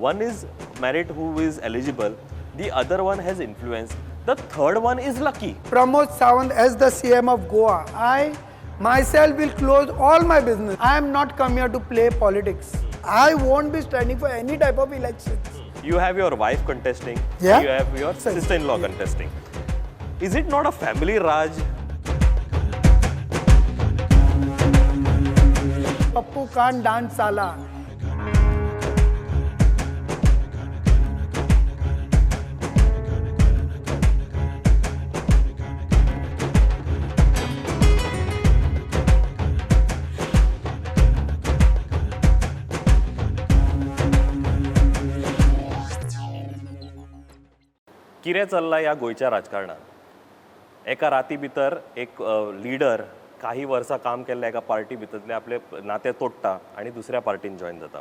One is married who is eligible, the other one has influence, the third one is lucky. Pramod Sawant as the CM of Goa, I myself will close all my business. I am not come here to play politics. I won't be standing for any type of elections. You have your wife contesting, Yeah. you have your sister-in-law contesting. Is it not a family Raj? Pappu can't dance sala. कितें चल्लां ह्या गोंयच्या राजकारणात एका राती भितर एक leader काही वर्सां काम केल्ल्या एका पार्टी भितरले आपले नाते तोडटा आनी दुसऱ्या पार्टीन जॉयन जाता.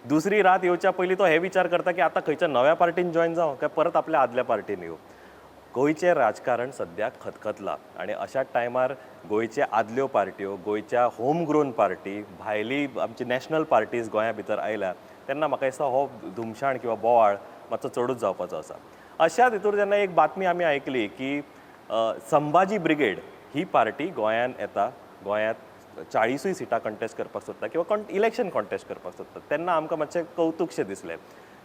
दुसरी रात येवच्या पयलीं तो हे विचार करता की आतां खंयच्या नव्या पार्टीन जॉयन जावं काय परत आपल्या आदल्या पार्टीन येवं. गोंयचें राजकारण सद्याक खतखतलां आनी अशाच टायमार गोंयचे आदल्यो पार्ट्यो, गोंयच्या होम ग्रोन पार्टी, भायली आमची नॅशनल पार्टीज गोंया भितर आयल्या तेन्ना म्हाका दिसता हो धुमशाण किंवा बोवाळ मातसो चडूच जावपाचो आसा. अशाच हितूर जेन्ना एक बातमी आमी आयकली की संभाजी ब्रिगेड ही पार्टी गोंयांत येता, गोंयांत 40 सिटां कंटेस्ट करपाक सोदता किंवा इलेक्शन कॉन्टेस्ट करपाक सोदता, तेन्ना आमकां मातशें कौतुकशें दिसलें.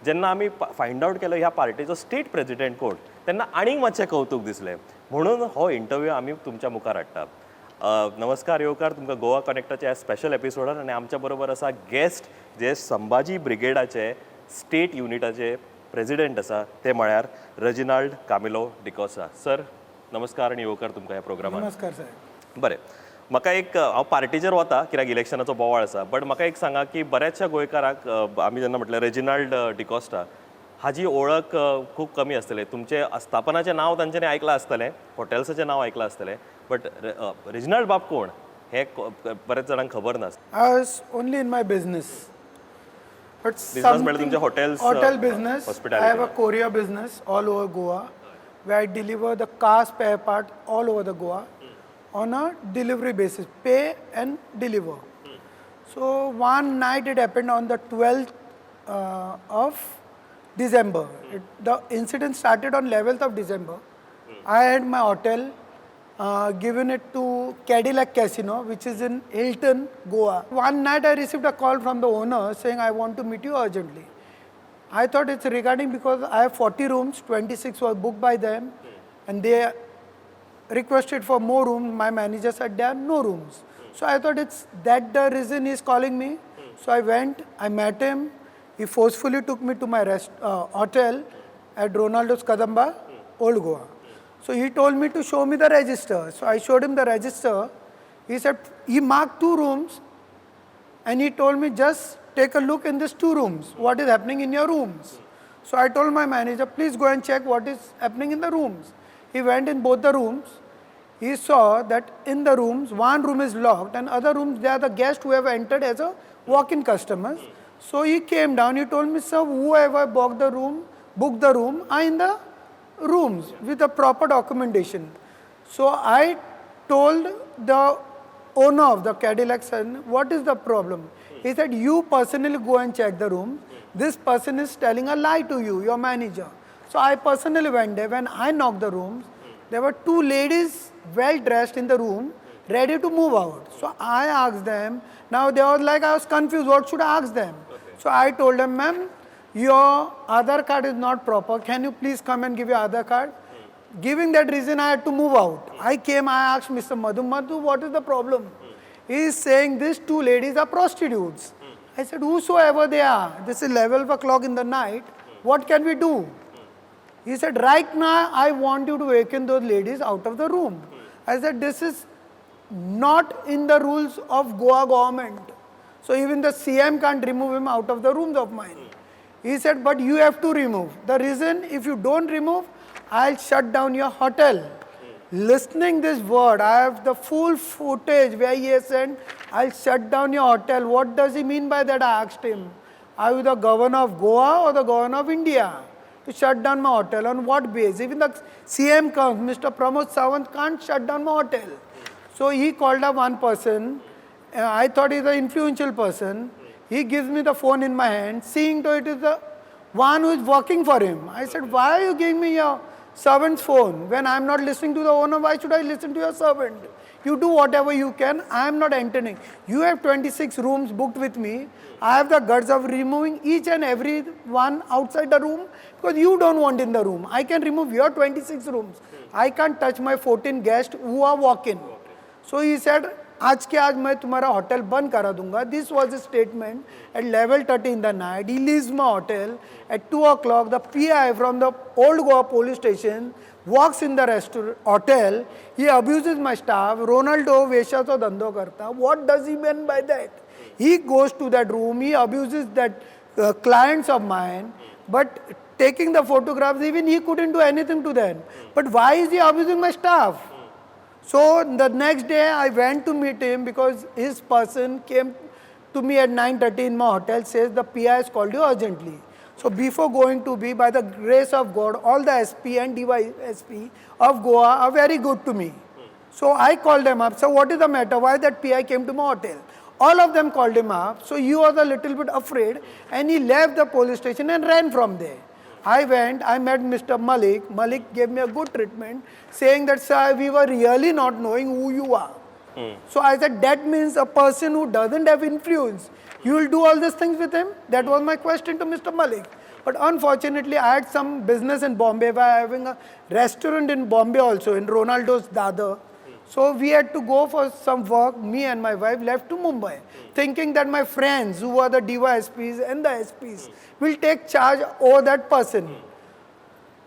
जेन्ना आमी फायंड आवट केलो ह्या पार्टीचो स्टेट प्रेजिडेंट कोण, तेन्ना आनीक मातशें कौतुक दिसलें. म्हणून हो इंटरव्यू आमी तुमच्या मुखार हाडटा. नमस्कार येवकार तुमकां गोवा कनेक्टाच्या ह्या स्पेशल एपिसोडान आनी आमच्या बरोबर आसा गेस्ट जे संभाजी ब्रिगेडाचे स्टेट युनिटाचे प्रेजिडेंट आसा ते म्हळ्यार रेजिनाल्ड कामिलो डिकोसा. सर नमस्कार आनी येवकार तुमकां ह्या प्रोग्रामांत. नमस्कार साहेब. बरें, म्हाका एक हांव पार्टीचेर वता कित्याक इलेक्शनाचो बोवाळ आसा, बट म्हाका एक सांगा की बऱ्याचशा गोंयकारांक आमी जेन्ना म्हटलें रेजिनाल्ड डिकोस्टा हाजी ओळख खूब कमी आसतलें. तुमचें अस्थापनाचें नांव तांच्यांनी आयकलां आसतलें, हॉटेल्साचें नांव आयकलां आसतलें, बट रेजिनाल्ड बाब कोण हें बरेच जाणांक खबर नासता. I was only in my business. But Business म्हणजे तुमचे hotels, hotel business. hospitality. I have a courier business all over Goa, where I deliver the car spare part all over the Goa on a delivery basis, pay and deliver. So one night it happened on the 12th of December. The incident started on 11th of December. I had my hotel given it to Cadillac Casino, which is in Hilton, Goa. One night I received a call from the owner saying, I want to meet you urgently. I thought it's regarding because I have 40 rooms, 26 were booked by them, and they requested for more rooms. My manager said there are no rooms. So I thought it's that the reason he's calling me. So I went, I met him. He forcefully took me to my hotel at Ronaldo's Kadamba, Old Goa. So he told me to show me the register. So I showed him the register. He said, he marked 2 rooms and he told me just take a look in these 2 rooms. What is happening in your rooms? So I told my manager, please go and check what is happening in the rooms. He went in both the rooms. He saw that in the rooms, one room is locked and other rooms, they are the guests who have entered as a walk-in customers. So he came down, he told me, sir, whoever booked the room are in the rooms with a proper documentation. So I told the owner of the Cadillac, son, what is the problem? He said, you personally go and check the room. This person is telling a lie to you, your manager. So I personally went there. When I knocked the rooms, there were 2 ladies well dressed in the room, ready to move out. So I asked them, now they were like, I was confused, what should I ask them? So I told them, ma'am, your Aadhaar card is not proper. Can you please come and give your Aadhaar card? Giving that reason, I had to move out. I came, I asked Mr. Madhu, what is the problem? He is saying these 2 ladies are prostitutes. I said, whosoever they are, this is 11 o'clock in the night, what can we do? He said, right now, I want you to awaken those ladies out of the room. I said, this is not in the rules of Goa government. So even the CM can't remove him out of the rooms of mine. He said, but you have to remove. The reason, if you don't remove, I'll shut down your hotel. Listening this word, I have the full footage where he has said, I'll shut down your hotel. What does he mean by that? I asked him. Are you the governor of Goa or the governor of India? To shut down my hotel. On what basis? Even the CM comes, Mr. Pramod Sawant can't shut down my hotel. So he called up one person. I thought he's an influential person. He gives me the phone in my hand. Seeing though it is the one who is working for him. I said, why are you giving me your servant's phone? When I'm not listening to the owner, why should I listen to your servant? You do whatever you can. I am not entering. You have 26 rooms booked with me. I have the guts of removing each and every one outside the room because you don't want in the room. I can remove your 26 rooms. I can't touch my 14 guests who are walking. So he said, आज के आज मैं तुम्हारा hotel बंद करा दूंगा. This was a statement at 11:30 in the night. He leaves my hotel at 2 o'clock. The PI from the old Goa police station walks in the hotel. He abuses my staff. Ronaldo वेश्याचा धंदो करता. What does he mean by that? He goes to that room. He abuses that clients of mine. But taking the photographs, even he couldn't do anything to them. But why is he abusing my staff? So the next day I went to meet him because his person came to me at 9:30 in my hotel, says the PI has called you urgently. So before going to be, by the grace of God, all the SP and DYSP of Goa are very good to me. So I called them up. So what is the matter? Why that PI came to my hotel? All of them called him up. So he was a little bit afraid and he left the police station and ran from there. I went, I met Mr. Malik. Malik gave me a good treatment, saying that, sir, we were really not knowing who you are. So I said, that means a person who doesn't have influence, you will do all these things with him? That was my question to Mr. Malik. But unfortunately, I had some business in Bombay. We are having a restaurant in Bombay also, in Ronaldo's Dadar. So we had to go for some work. Me and my wife left to Mumbai, thinking that my friends who are the DYSPs and the SPs will take charge over that person.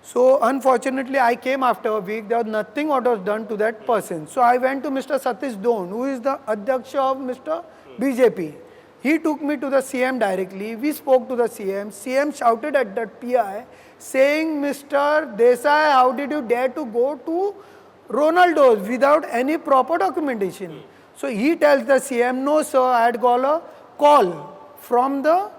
So unfortunately, I came after a week. There was nothing what was done to that person. So I went to Mr. Satish Don, who is the Adyaksha of Mr. BJP. He took me to the CM directly. We spoke to the CM. CM shouted at that PI, saying, Mr. Desai, how did you dare to go to Ronaldo's without any proper documentation? So he tells the CM, no sir, I had got a call from the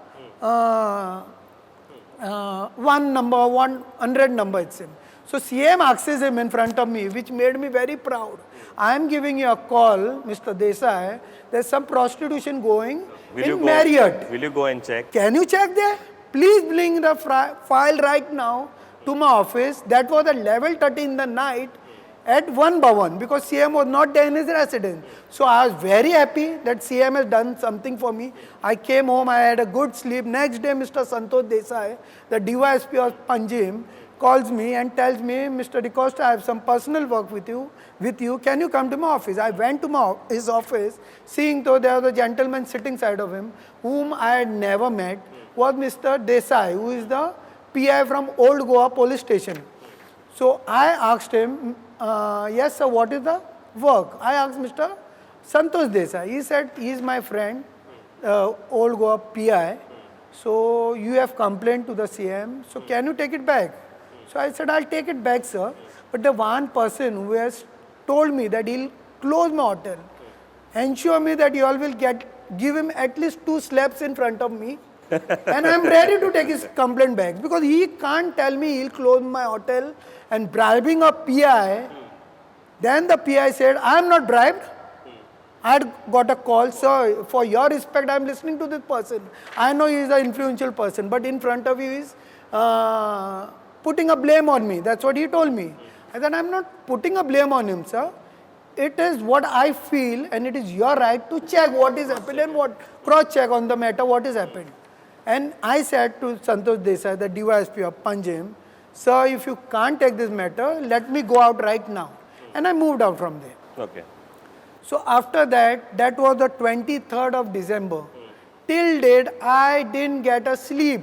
100 number it's him. So CM asks him in front of me, which made me very proud. I am giving you a call, Mr. Desai. There's some prostitution going in Marriott. Will you go and check? Can you check there? Please bring the file right now to my office. That was at 11:30 in the night at 1 Bhavan because CM was not there in his residence. So I was very happy that CM has done something for me. I came home, I had a good sleep. Next day, Mr. Santosh Desai, the DYSP of Panjim, calls me and tells me, Mr. D'Costa, I have some personal work with you. Can you come to my office? I went to his office, seeing though there was a gentleman sitting side of him, whom I had never met, was Mr. Desai, who is the PI from Old Goa police station. So I asked him, yes sir, what is the work? I asked Mr. Santosh Desai. He said, he is my friend, Old Goa PI. So you have complained to the CM, so can you take it back? So I said, I'll take it back, sir. But the one person who has told me that he'll close my hotel, ensure me that you all will give him at least 2 slaps in front of me, and I'm ready to take his complaint back. Because he can't tell me he'll close my hotel and bribing a PI. Then the PI said, I'm not bribed. I had got a call, sir, for your respect, I'm listening to this person. I know he is an influential person, but in front of you is putting a blame on me. That's what he told me. I said, I'm not putting a blame on him, sir. It is what I feel, and it is your right to check what is happened and cross-check on the matter what has happened. And I said to Santosh Desai, the DYSP of Panjim, sir, if you can't take this matter, let me go out right now. And I moved out from there. Okay. So after that, that was the 23rd of December. Till date, I didn't get a sleep.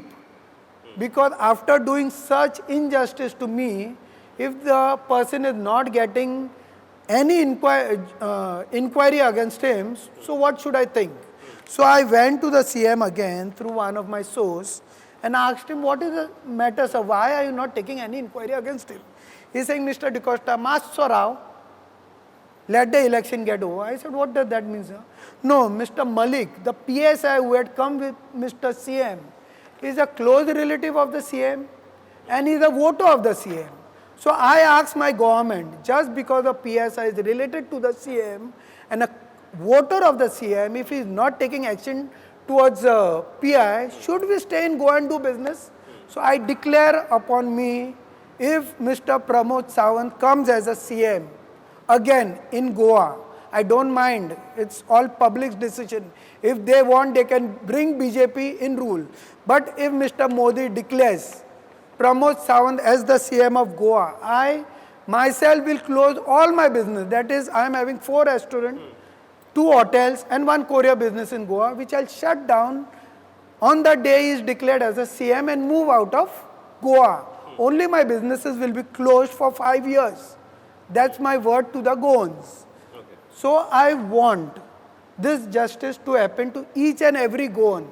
Because after doing such injustice to me, if the person is not getting any inquiry against him, so what should I think? So I went to the CM again through one of my sources and asked him, what is the matter, sir? Why are you not taking any inquiry against him? He's saying, Mr. D'Costa, Mas Sorao, let the election get over. I said, what does that mean, sir? No, Mr. Malik, the PSI who had come with Mr. CM, is a close relative of the CM and is a voter of the CM. So I asked my government, just because the PSI is related to the CM and a voter of the CM, if he is not taking action towards PI, should we stay in Goa and do business? So I declare upon me, if Mr. Pramod Sawant comes as a CM again in Goa, I don't mind. It's all public decision. If they want, they can bring BJP in rule. But if Mr. Modi declares Pramod Sawant as the CM of Goa, I myself will close all my business. That is, I am having 4 restaurants, 2 hotels and 1 courier business in Goa, which I'll shut down on the day he is declared as a CM and move out of Goa. Only my businesses will be closed for 5 years. That's my word to the Goans. Okay. So I want this justice to happen to each and every Goan.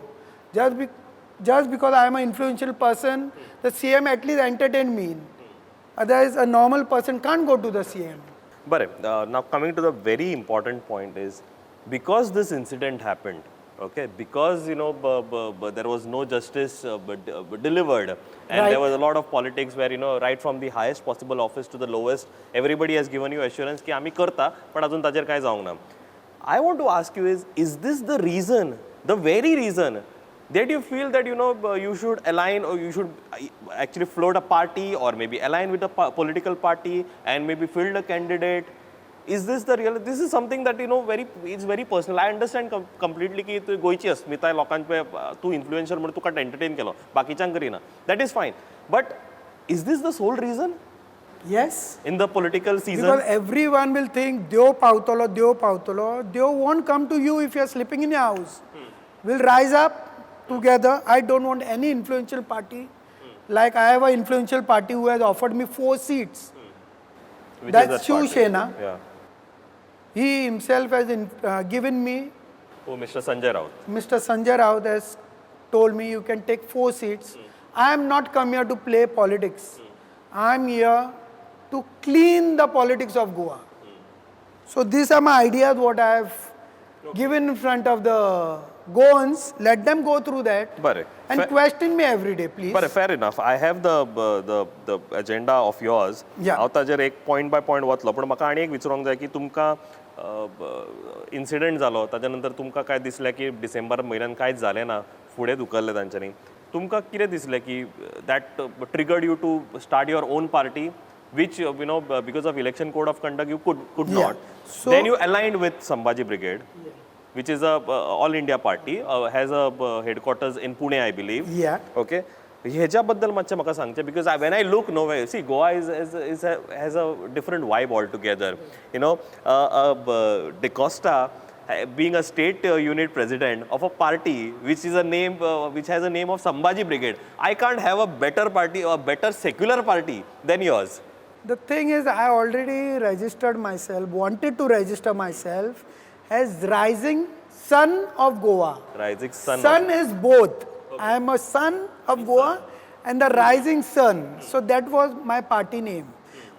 Just because I am an influential person, the CM at least entertain me. Otherwise, a normal person can't go to the CM. But now coming to the very important point is, because this incident happened, okay, because there was no justice delivered, and Right. there was a lot of politics where right from the highest possible office to the lowest, everybody has given you assurance ki आम्ही करता पण अजून ताजेर काय जावंक ना. I want to ask you is this the reason, the very reason that you feel that you should align, or you should actually float a party, or maybe align with a political party and maybe field a candidate? Is this the real? This is something that it's very personal. I understand completely की तू गोयची अस्मिताय लोकांचे तू influencer म्हणून तुका entertain Kelo, बाकीच्यांक Kareena. That is fine. But is this the sole reason Yes. in the political season? Because everyone will think, Deo Pautolo, Deo Pautolo. Deo won't come to you if you are sleeping in your house. We'll rise up together. I don't want any influential party. Like I have an influential party who has offered me 4 seats. Which That's is that party? Shivsena. Yeah. He himself has given me, Oh, Mr. Sanjay Raut. Mr. Sanjay Raut has told me you can take 4 seats. I am not come here to play politics. I am here to clean the politics of Goa. So these are my ideas what I have given in front of the Goans. Let them go through that Bare. and question me every day, please. But fair enough. I have the agenda of yours. Yeah. हांव ताजेर एक point bye point वतलो, पण म्हाका आनी एक विचारूंक जाय की तुमकां इन्सिडेंट जालो ताच्या नंतर तुमकां काय दिसलें की डिसेंबर म्हयन्यान कांयच जालें ना, फुडें धुकल्लें तांच्यांनी. तुमकां कितें दिसलें की that triggered you to start your own party, which because of election code of conduct you could Yeah. not. So- Then you aligned with Sambhaji Brigade, which is a all India party, has a headquarters in Pune, I believe. Yeah. Okay. ह्याच्याबद्दल मातशें म्हाका सांगचें, because when I look nowhere, see, Goa has a different vibe altogether. D'Costa being a state unit president of a party which is which has a name of Sambhaji Brigade. I can't have a better party or a better secular party than yours. The thing is, I already registered myself, wanted to register myself as Rising Son of Goa. Rising Sun. Sun is both. I am a son of Goa and the rising sun. So that was my party name.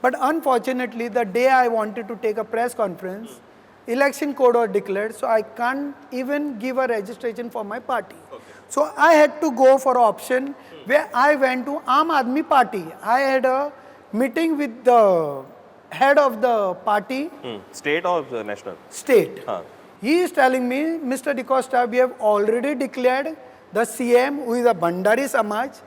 But unfortunately, the day I wanted to take a press conference, election code was declared, so I can't even give a registration for my party. So I had to go for option where I went to Aam Aadmi Party. I had a meeting with the head of the party, State or national? state. Huh. He is telling me, Mr. D'Costa, we have already declared the CM who is a Bandari Samaj,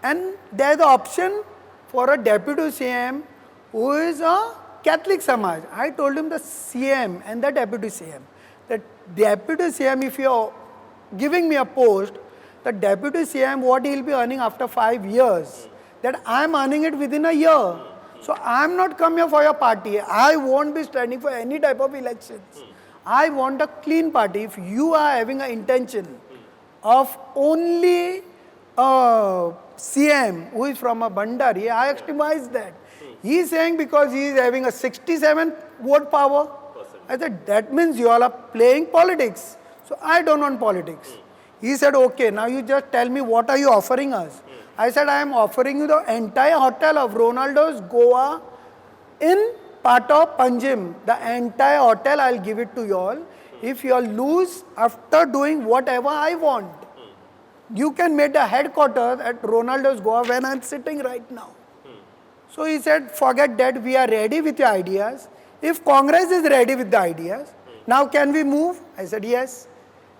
and there is the option for a deputy CM who is a Catholic Samaj. I told him the CM and the deputy CM. The deputy CM, if you are giving me a post, the deputy CM, what he will be earning after 5 years, that I am earning it within a year. So I am not come here for your party. I won't be standing for any type of elections. I want a clean party. If you are having an intention of only a CM who is from a Bandari, I extremize that. He is saying because he is having a 67 vote power. I said, that means you all are playing politics. So I don't want politics. He said, okay, now you just tell me what are you offering us. I said, I am offering you the entire hotel of Ronaldo's Goa in Pato, Panjim. The entire hotel, I'll give it to you all. If you all lose after doing whatever I want, you can make the headquarters at Ronaldo's Goa when I'm sitting right now. So he said, forget that, we are ready with your ideas. If Congress is ready with the ideas, now can we move? I said, yes.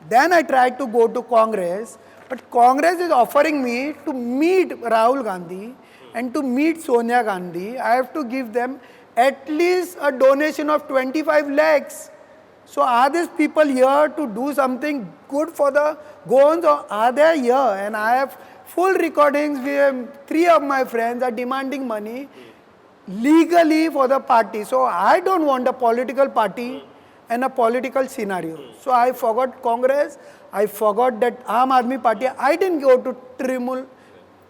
Then I tried to go to Congress, But Congress is offering me to meet Rahul Gandhi and to meet Sonia Gandhi. I have to give them at least a donation of 25 lakhs. So are these people here to do something good for the Goans, or are they here? And I have full recordings where 3 of my friends are demanding money legally for the party. So I don't want a political party and a political scenario. So I forgot Congress. I forgot that Aam Aadmi Party. I didn't go to Trinamool.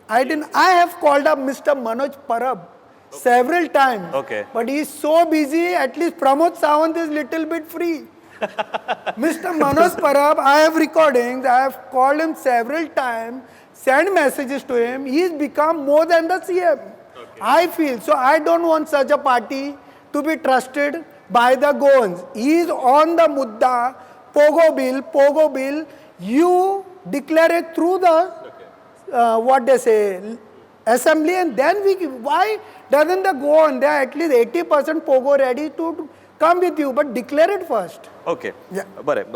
I have called up Mr. Manoj Parab several times. Okay. But he is so busy, at least Pramod Sawant is little bit free. Mr. Manoj Parab, I have recordings, I have called him several times, sent messages to him. He has become more than the CM. Okay. I feel. So I don't want such a party to be trusted by the Goans. He is on the mudda, Pogo bill. You declare it through the what they say, assembly, and then why doesn't the Goan, they are at least 80% Pogo ready to come with you, but declare it first. Okay. Yeah. But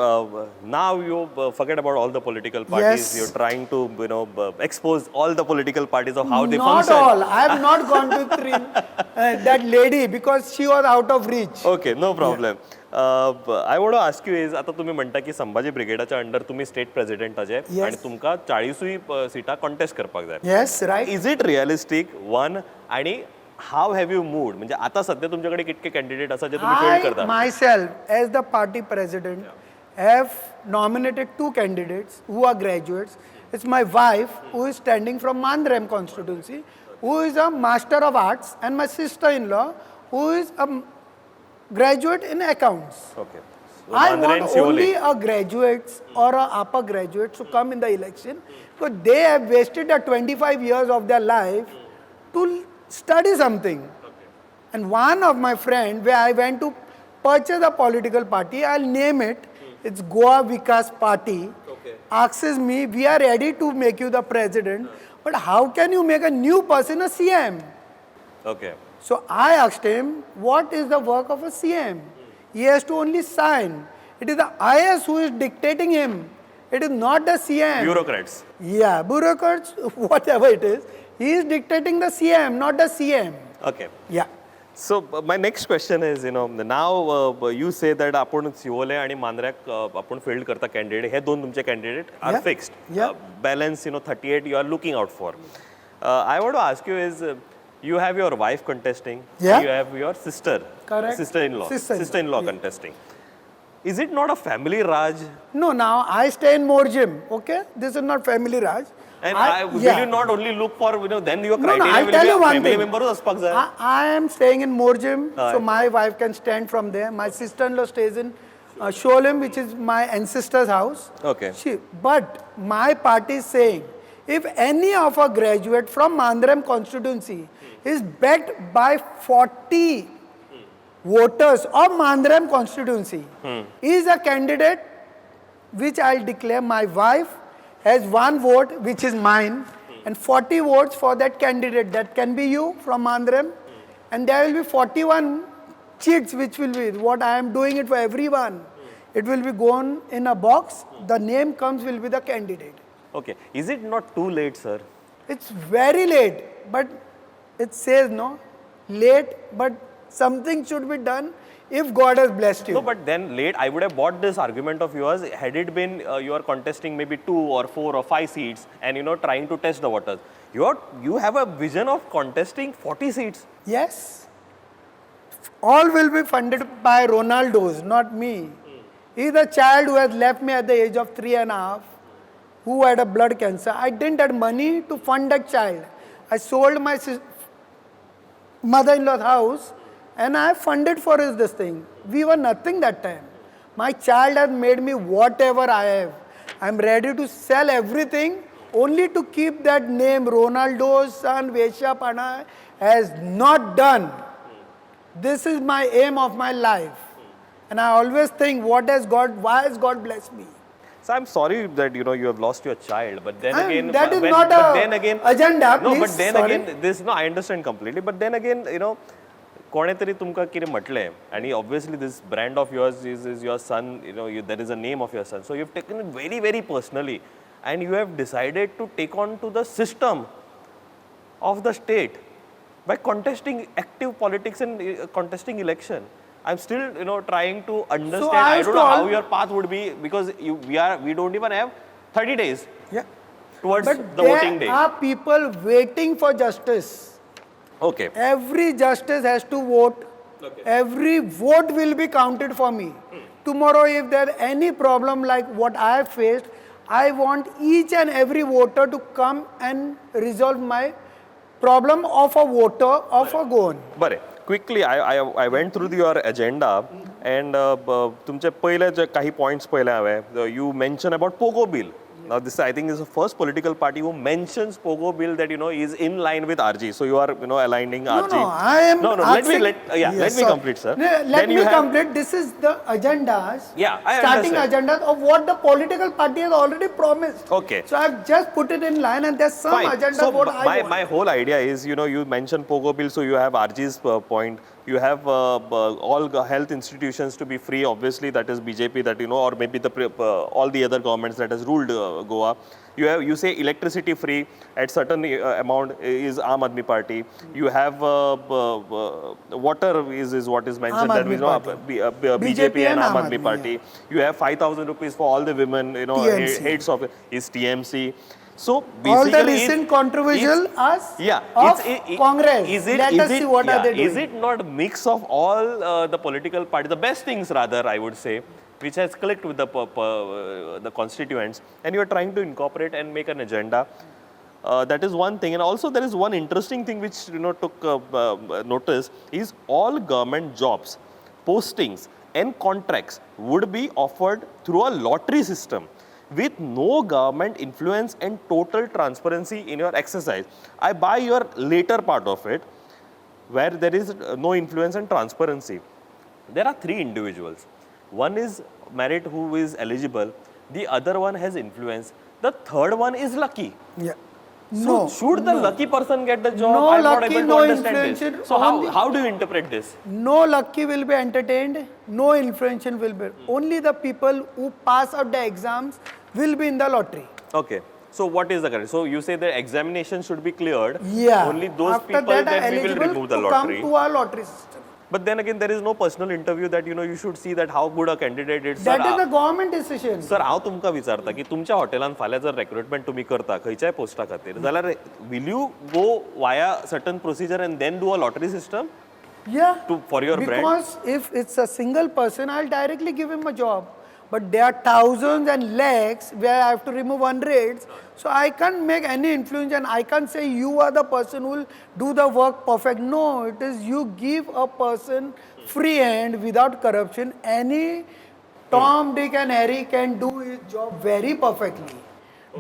now you forget about all the political parties. Yes. You're trying to expose all the political parties of how they Not function. all. I have not gone to that lady because she was out of reach. Okay, no problem. I want to ask you is, आता तुम्ही म्हणता की Sambhaji ब्रिगेडाच्या under तुम्ही state president अजे आणि तुमका 40 सीटा contest करपाक जाय. Yes, right. Is it realistic one आणि हाव हॅव यू मूड म्हणजे आता सध्या तुमच्याकडे कितके कॅन्डिडेट असा जे तुम्ही फील्ड I करता? myself, as the party president, have nominated 2 candidates who are graduates. It's my wife, who is standing from Mandrem constituency, who is a master of arts, and my sister-in-law, who is a graduate in accounts. Okay. I want only a graduates or a upper graduates to come in the election, because they have wasted the 25 years of their life to study something. And one of my friend, where I went to purchase a political party, I'll name it, it's Goa Vikas Party, asks me, we are ready to make you the president, but how can you make a new person a CM? Okay. So I asked him, what is the work of a CM? He has to only sign. It is the IS who is dictating him. It is not the CM. Bureaucrats. Yeah, bureaucrats, whatever it is. He is dictating the CM, not the CM. Okay. Yeah. So my next question is, now you say that आपण सिवोले आणि मांद्र्याक आपण field करता candidate हे दोन तुमचे candidate आर Yeah. Fixed. Yeah. Balance 38 you are looking out for. I want to ask you is, you have your wife contesting. Yeah. You have your sister. Correct. Sister-in-law. Sister-in-law, Sister-in-law yeah. contesting. Is it not a family Raj? No, now I stay in Morjim, okay? This is not family Raj. And will yeah. you not only look for, then your No, criteria I'll will tell be you a one family thing. member aspak jay. I am staying in Morjim, Aye. so my wife can stand from there. My sister-in-law stays in Sholem, which is my ancestor's house. Okay. But my party is saying, if any of a graduate from Mandrem constituency is backed by 40 voters of Mandrem constituency, is a candidate which I'll declare. My wife has 1 vote, which is mine, and 40 votes for that candidate. That can be you from Mandrem, and there will be 41 cheats, which will be what I am doing it for everyone. It will be gone in a box. The name comes will be the candidate. Okay. Is it not too late, sir? It's very late, but it says no, late, but something should be done if God has blessed you. No, but then late, I would have bought this argument of yours had it been you are contesting maybe 2 or 4 or 5 seats and trying to test the waters. You have a vision of contesting 40 seats. Yes. All will be funded by Ronaldo's, not me. He is a child who has left me at the age of 3.5, who had a blood cancer. I didn't have money to fund that child. I sold my mother-in-law's house and I funded for this thing. We were nothing that time. My child has made me whatever I have. I'm ready to sell everything only to keep that name. Ronaldo's son, Vesha Pana, has not done. This is my aim of my life. And I always think, why has God blessed me? So I'm sorry that you have lost your child, but then again, that is not a agenda. No, please, but then sorry. again, I understand completely. But then again, कोणे तरी तुमका कितें म्हटलें, and obviously this brand of yours is your son. There is a name of your son, so you've taken it very, very personally. and you have decided to take on to the system of the state by contesting active politics and contesting election. I'm still, trying to understand. I don't know how your path would be, because we don't even have 30 days towards the voting day. There are people waiting for justice. Okay. Every justice has to vote. Okay. Every vote will be counted for me. Tomorrow, if there any problem like what I have faced, I want each and every voter to come and resolve my problem of a voter of a Goan. Bare. Quickly, I went through your agenda, and तुमचे पहिले जे काही points पहिले हवे. You mentioned about Pogo bill. Now this, I think, is the first political party who mentions Pogo bill that is in line with RG. So you are aligning RG. No, I am. No. Let me complete, sir. Let me complete. This is the agendas. Starting agendas of what the political party has already promised. Okay. So I've just put it in line, and there's some agendas. So what I want. my whole idea is, you mentioned Pogo bill, so you have RG's point. You have all health institutions to be free. Obviously, that is BJP, that or maybe all the other governments that has ruled Goa. You say electricity free at certain amount is Aam Aadmi Party. You have water is what is mentioned, that BJP and Aam Aadmi Party. You have 5,000 rupees for all the women. Heads of is TMC. So basically, all the recent controversial Congress. Let us see what are they doing. Is it not a mix of all the political parties, the best things rather, I would say, which has clicked with the constituents, and you are trying to incorporate and make an agenda? That is one thing. And also there is one interesting thing which took notice is all government jobs, postings and contracts would be offered through a lottery system, with no government influence and total transparency in your exercise. I buy your later part of it, where there is no influence and transparency. There are three individuals. One is merit who is eligible, the other one has influence, the third one is lucky. So should the lucky person get the job? I'm not able to understand this. So how do you interpret this? No lucky will be entertained, no influential will be. Only the people who pass out the exams will be in the lottery. Okay. So what is the correct? So you say the examination should be cleared. Only those people then we will remove the lottery. Come to our lottery system. But then again, there is no personal interview that you should see that how good a candidate is. That is the government decision. Sir, हांव तुमकां विचारता की तुमच्या हॉटेलान फाल्यां जर recruitment तुम्ही करता खंयच्याय पोस्टा खातीर जाल्यार will you go via certain procedure and then do a lottery system? For your brand? Because if it's a single person, I'll directly give him a job. But there are thousands and lakhs where I have to remove hundreds. So I can't make any influence, and I can't say you are the person who will do the work perfect. No, it is you give a person free hand without corruption. Any Tom, Dick and Harry can do his job very perfectly.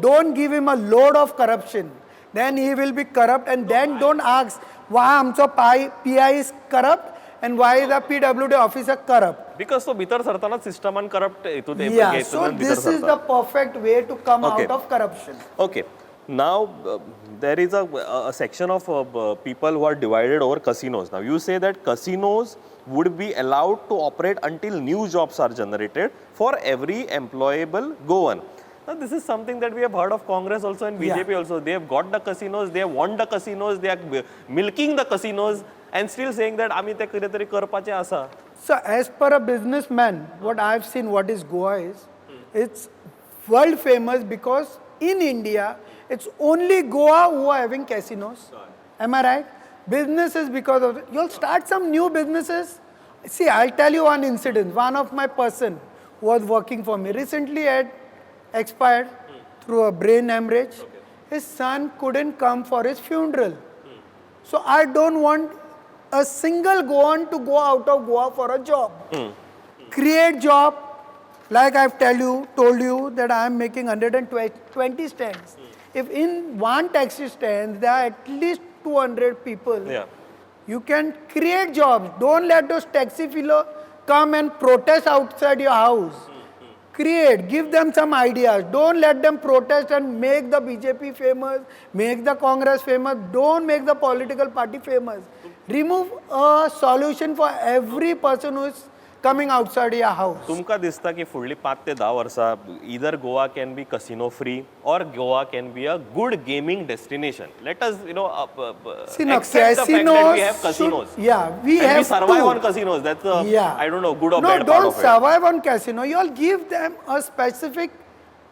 Don't give him a load of corruption. Then he will be corrupt, and then don't ask why आमचो PI is corrupt and why the PWD officer corrupt. Because so bitar sartana system and corrupt. So this is the perfect way to come out of corruption. Okay. Now there is a section of people who are divided over casinos. Now you say that casinos would be allowed to operate until new jobs are generated for every employable Goan. Now this is something that we have heard of Congress also and BJP also. They have got the casinos, they have won the casinos, they are milking the casinos and still saying that आम्ही ते कितेतरी करपाचे आसा. So as per a businessman, what I've seen what is Goa is, it's world famous because in India, it's only Goa who are having casinos. Am I right? Businesses because of it. You'll start some new businesses. See, I'll tell you one incident. One of my person who was working for me recently had expired through a brain hemorrhage. His son couldn't come for his funeral. So I don't want a single Goan to go out of Goa for a job. Create job. Like I've told you that I am making 120 stands. If in one taxi stand there are at least 200 people, you can create jobs. Don't let those taxi fellows come and protest outside your house. Create, give them some ideas. Don't let them protest and make the BJP famous, make the Congress famous. Don't make the political party famous. Remove a solution for every person who is coming outside your house. तुमकां दिसता की फुडलीं 5 ते 10 वर्सां either Goa can be casino free or Goa can be a good gaming destination. Let us, See, no, accept the fact that we have casinos casinos. should- yeah, we and have we survive to. on casinos. That's a, Yeah. I don't know, good or No, bad part don't of it. survive on casino. You all give them a specific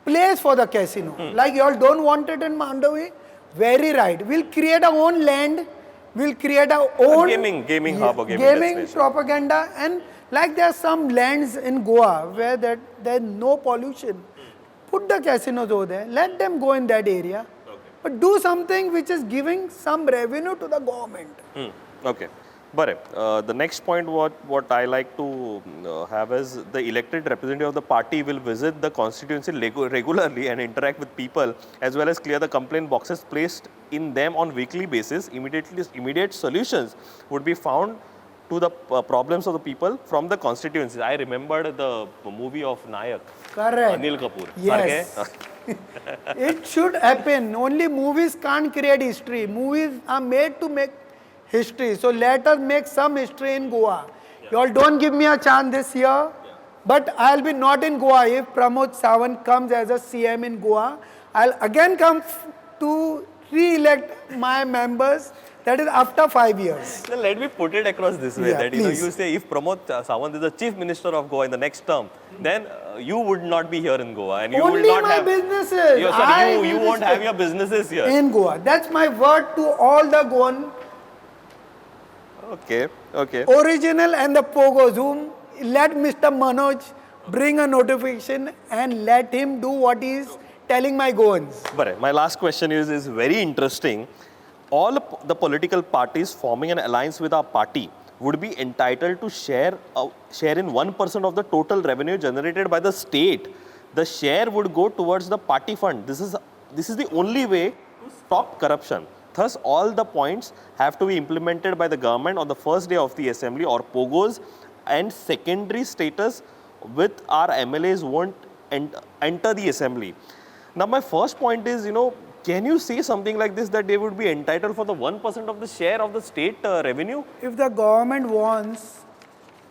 place for the casino. Like you all don't want it in Mandavi. Very right. We'll create our own land. We'll create our own gaming hub or gaming gaming destination. propaganda. And like there are some lands in Goa where there's no pollution. Put the casinos over there. Let them go in that area. But do something which is giving some revenue to the government. Okay. Bare, the next point what I like to have is the elected representative of the party will visit the constituency regularly and interact with people as well as clear the complaint boxes placed in them on weekly basis. Immediate solutions would be found to the problems of the people from the constituencies. I remembered the movie of Nayak. Correct. Anil Kapoor. Yes. It should happen. Only movies can't create history. Movies are made to make history. So let us make some history in Goa. You all don't give me a chance this year. But I'll be not in Goa if Pramod Sawant comes as a CM in Goa. I'll again come to re-elect my members. That is after 5 years. Then let me put it across this way, Yeah, that please. you say if Pramod Sawant is the chief minister of Goa in the next term, then you would not be here in Goa and you Only will not my have businesses. you won't have your businesses here. In Goa. That's my word to all the Goan Okay. original and the pogos whom let Mr. Manoj bring a notification and let him do what he is telling my Goans. But my last question is very interesting. All the political parties forming an alliance with our party would be entitled to share in 1% of the total revenue generated by the state. The share would go towards the party fund. This is the only way to stop corruption. Thus, all the points have to be implemented by the government on the first day of the assembly or pogos, and secondary status with our MLAs won't enter the assembly. Now, my first point is, can you say something like this, that they would be entitled for the 1% of the share of the state revenue? If the government wants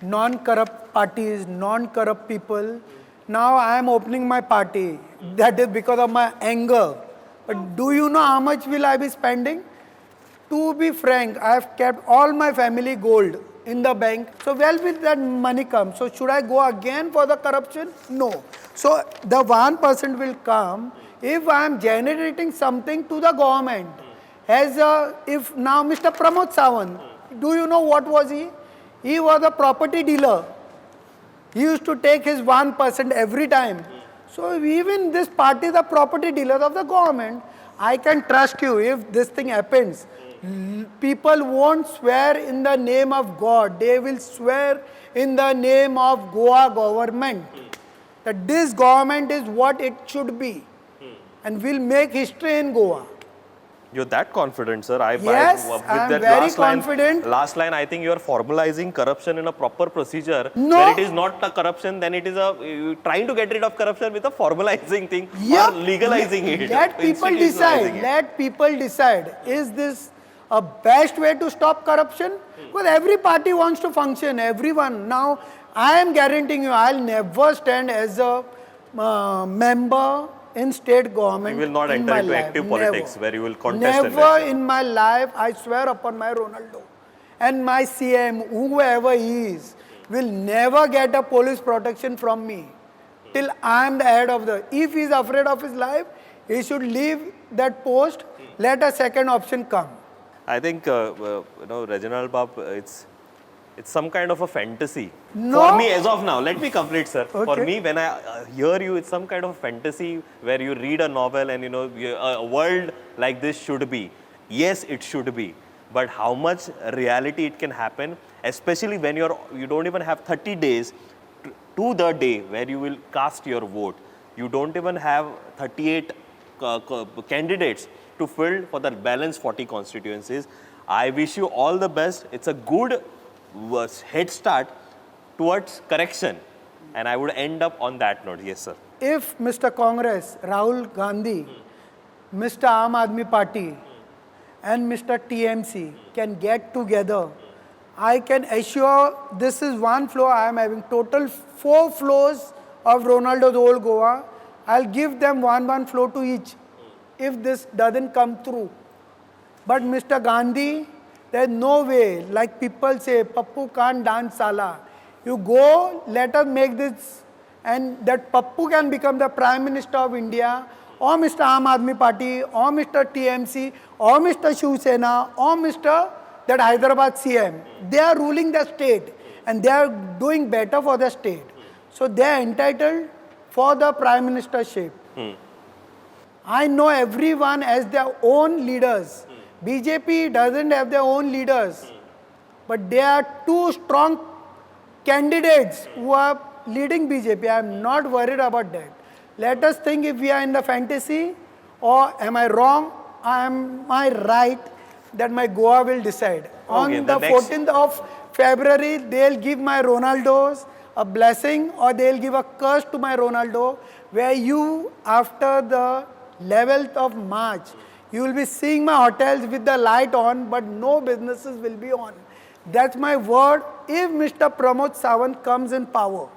non-corrupt parties, non-corrupt people, now I am opening my party. That is because of my anger. But do you know how much will I be spending? To be frank, I have kept all my family gold in the bank. So where will that money come? So should I go again for the corruption? No. So the 1% will come if I am generating something to the government. If now Mr. Pramod Sawant, do you know what was he? He was a property dealer. He used to take his 1% every time. So even this party, the property dealer of the government, I can trust you if this thing happens. People won't swear in the name of God. They will swear in the name of Goa government. That this government is what it should be. And will make history in Goa. You're that confident, sir. Yes, I'm very confident. Last line, I think you are formalizing corruption in a proper procedure. No. Where it is not a corruption, then it is trying to get rid of corruption with a formalizing thing or legalizing it. Let people decide. Let people decide. Is this a best way to stop corruption? Because every party wants to function. Everyone. Now, I am guaranteeing you, I'll never stand as a member in state government. You will not in enter my into life. active politics where you will contest Never in my life, I swear upon my Ronaldo and my CM, whoever he is, will never get a police protection from me till I am the head of the. If he is afraid of his life, he should leave that post. Let a second option come. I think Reginald Bab, it's some kind of a fantasy. No. For me, as of now, let me complete, sir. For Okay. me, when I hear you, it's some kind of fantasy where you read a novel and a world like this should be. Yes, it should be. But how much reality it can happen, especially when you don't even have 30 days to the day where you will cast your vote. You don't even have 38 candidates to fill for the balance 40 constituencies. I wish you all the best. It's a good head start towards correction, and I would end up on that note. Yes, sir. If Mr. Congress, Rahul Gandhi, Mr. Aam Aadmi Party and Mr. TMC can get together, I can assure this is one floor. I am having total 4 floors of Ronaldo's old Goa. I'll give them one floor to each if this doesn't come through. But Mr. Gandhi, there's no way. Like people say, Pappu can't dance Sala. You go, let us make this, and that Pappu can become the Prime Minister of India, or Mr. Aam Aadmi Party, or Mr. TMC, or Mr. Shiv Sena, or Mr. that Hyderabad CM. They are ruling the state, and they are doing better for the state. So they are entitled for the Prime Ministership. I know everyone has their own leaders. BJP doesn't have their own leaders. But there are 2 strong candidates who are leading BJP. I am not worried about that. Let us think if we are in the fantasy, or am I wrong, am I right, that my Goa will decide. On the 14th of February, they'll give my Ronaldos a blessing, or they'll give a curse to my Ronaldo, where you, after the 11th of March, you will be seeing my hotels with the light on, but no businesses will be on. That's my word if Mr. Pramod Sawant comes in power.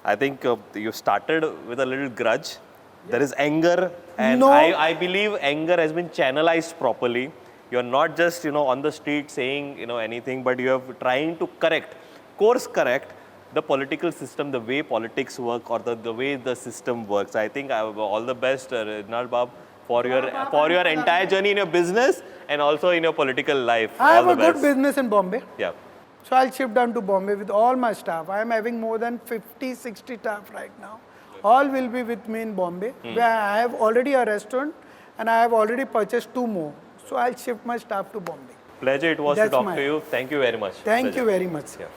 I think you started with a little grudge. There is anger, and No. I believe anger has been channelized properly. You're not just, on the street saying, anything, but you are trying to course correct the political system, the way politics work, or the way the system works. I think all the best, Reginald Bab, for your entire journey in your business and also in your political life. I have All a the good best. business in Bombay. Yeah. So I'll shift down to Bombay with all my staff. I am having more than 50, 60 staff right now. All will be with me in Bombay, where I have already a restaurant and I have already purchased 2 more. So I'll shift my staff to Bombay. Pleasure it was That's to talk to you. Thank you very much. Thank Pleasure. you very much, sir. Yeah.